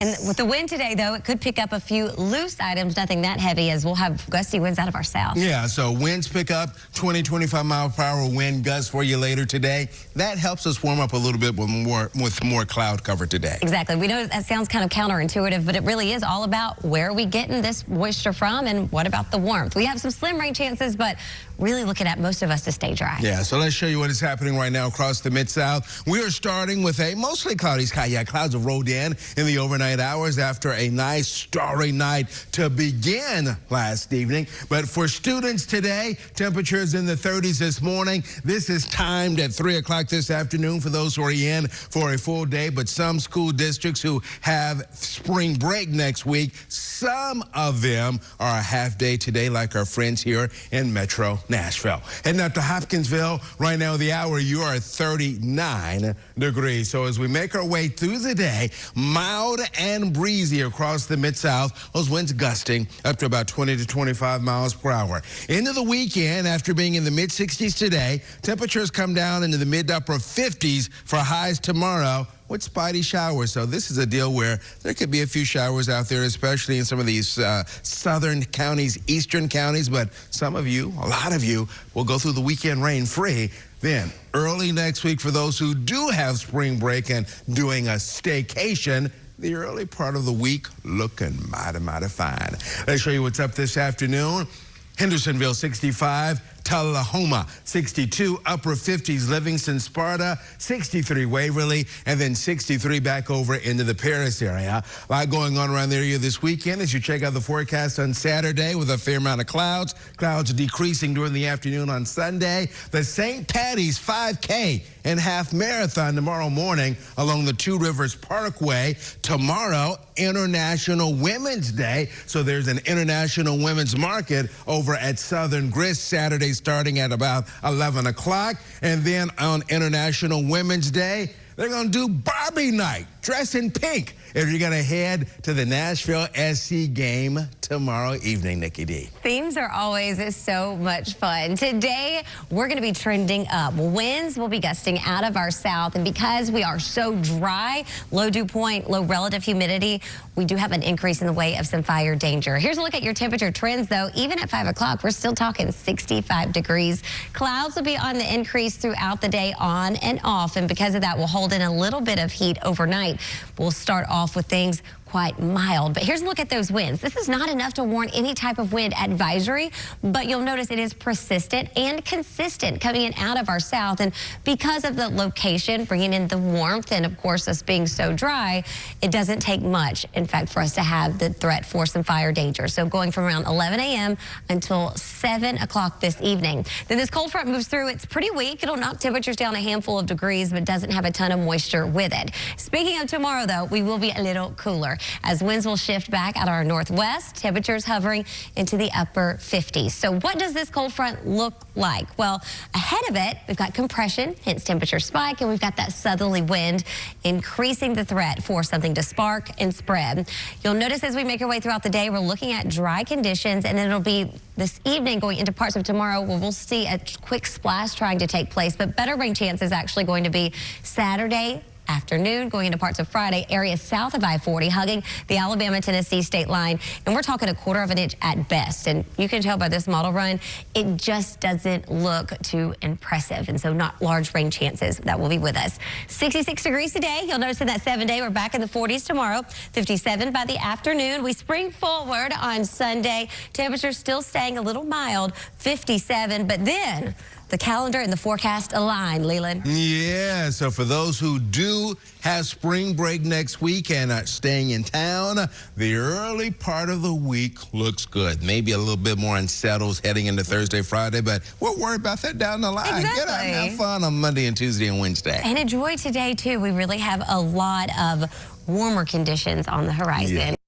And with the wind today, though, it could pick up a few loose items, nothing that heavy, as we'll have gusty winds out of our south. Yeah, so winds pick up, 20, 25 mile per hour wind gusts for you later today. That helps us warm up a little bit with more cloud cover today. Exactly. We know that sounds kind of counterintuitive, but it really is all about where are we getting this moisture from and what about the warmth. We have some slim rain chances, but really looking at most of us to stay dry. Yeah, so let's show you what is happening right now across the Mid-South. We are starting with a mostly cloudy sky. Yeah, clouds have rolled in the overnight hours after a nice starry night to begin last evening. But for students today, temperatures in the 30s this morning. This is timed at 3 o'clock this afternoon for those who are in for a full day. But some school districts who have spring break next week, some of them are a half day today, like our friends here in Metro Nashville. Heading up to Hopkinsville, right now the hour, you are at 39 degrees. So as we make our way through the day, mild and breezy across the Mid-South, those winds gusting up to about 20 to 25 miles per hour. Into the weekend, after being in the mid-60s today, temperatures come down into the mid-upper 50s for highs tomorrow with spotty showers. So this is a deal where there could be a few showers out there, especially in some of these southern counties, eastern counties, but some of you, a lot of you, will go through the weekend rain-free. Then early next week, for those who do have spring break and doing a staycation, the early part of the week looking mighty fine. Let's show you what's up this afternoon. Hendersonville 65, Tullahoma 62, upper 50s, Livingston, Sparta 63, Waverly, and then 63 back over into the Paris area. A lot going on around the area this weekend as you check out the forecast on Saturday with a fair amount of clouds. Clouds decreasing during the afternoon on Sunday. The St. Patty's 5K and half marathon tomorrow morning along the Two Rivers Parkway. Tomorrow, International Women's Day. So there's an International Women's Market over at Southern Grist Saturday starting at about 11 o'clock. And then on International Women's Day, they're going to do Barbie night, dress in pink, if you're going to head to the Nashville SC game tomorrow evening, Nikki D. Themes are always so much fun. Today, we're going to be trending up. Winds will be gusting out of our south, and because we are so dry, low dew point, low relative humidity, we do have an increase in the way of some fire danger. Here's a look at your temperature trends, though. Even at 5 o'clock, we're still talking 65 degrees. Clouds will be on the increase throughout the day, on and off, and because of that, we'll hold in a little bit of heat overnight. We'll start off with things quite mild. But here's a look at those winds. This is not enough to warn any type of wind advisory, but you'll notice it is persistent and consistent coming in out of our south. And because of the location, bringing in the warmth, and of course us being so dry, it doesn't take much, in fact, for us to have the threat for some fire danger. So going from around 11 a.m. until 7 o'clock this evening. Then this cold front moves through. It's pretty weak. It'll knock temperatures down a handful of degrees, but doesn't have a ton of moisture with it. Speaking of tomorrow, though, we will be a little cooler, as winds will shift back out of our northwest, temperatures hovering into the upper 50s. So what does this cold front look like? Well, ahead of it, we've got compression, hence temperature spike, and we've got that southerly wind increasing the threat for something to spark and spread. You'll notice as we make our way throughout the day, we're looking at dry conditions, and then it'll be this evening going into parts of tomorrow where we'll see a quick splash trying to take place, but better rain chance is actually going to be Saturday afternoon, going into parts of Friday, areas south of I-40, hugging the Alabama-Tennessee state line. And we're talking 1/4 inch at best. And you can tell by this model run, it just doesn't look too impressive. And so not large rain chances that will be with us. 66 degrees today. You'll notice in that 7-day, we're back in the 40s tomorrow. 57 by the afternoon. We spring forward on Sunday. Temperatures still staying a little mild, 57. But then the calendar and the forecast align, Leland. Yeah, so for those who do have spring break next week and are staying in town, the early part of the week looks good. Maybe a little bit more unsettled heading into Thursday, Friday, but we'll worry about that down the line. Exactly. Get out and have fun on Monday and Tuesday and Wednesday. And enjoy today, too. We really have a lot of warmer conditions on the horizon. Yeah.